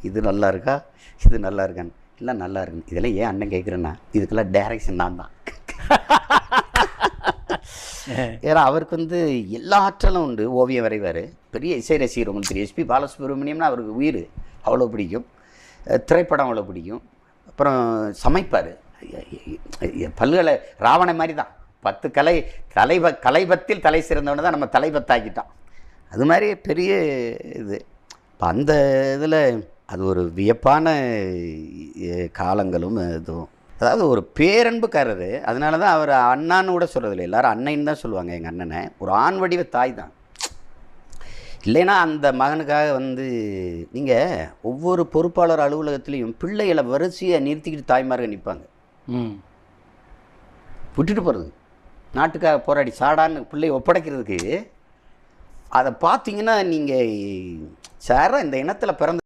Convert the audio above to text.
இது நல்லா இருக்கா, இது நல்லா இருக்கான்னு. இல்லை நல்லா இருக்குன்னு. இதெல்லாம் ஏன் அண்ணன் கேட்குறேன்னா, இதுக்கெல்லாம் டைரக்ஷன் நான் தான். ஏன்னா அவருக்கு வந்து எல்லா ஆற்றலும் உண்டு. ஓவியம் வரைவார், பெரிய இசை ரசிகர். உங்களுக்கு தெரியும், எஸ்பி பாலசுப்ரமணியம்னா அவருக்கு உயிர், அவ்வளோ பிடிக்கும். திரைப்படம் அவ்வளோ பிடிக்கும். அப்புறம் சமைப்பார். பல்கலை ராவண மாதிரி தான். 10 கலைபத்தில் தலை சிறந்தவனை தான் நம்ம தலைபத்தாக்கிட்டோம். அது மாதிரி பெரிய இது. இப்போ அந்த இதில் அது ஒரு வியப்பான காலங்களும் இதுவும். அதாவது ஒரு பேரன்புக்காரர். அதனால தான் அவர் அண்ணான்னு கூட சொல்கிறதில்ல, எல்லோரும் அண்ணன்னு தான் சொல்லுவாங்க. எங்கள் அண்ணனை ஒரு ஆண் வடிவ தாய் தான். இல்லைன்னா அந்த மகனுக்காக வந்து நீங்கள் ஒவ்வொரு பொறுப்பாளர் அலுவலகத்துலேயும் பிள்ளைகளை வரிசையை நிறுத்திக்கிட்டு தாய்மார்கள் நிற்பாங்க. விட்டுட்டு போகிறது, நாட்டுக்காக போராடி சாடான்னு பிள்ளை ஒப்படைக்கிறதுக்கு. அதை பார்த்தீங்கன்னா நீங்கள் சாரா இந்த இனத்தில் பிறந்த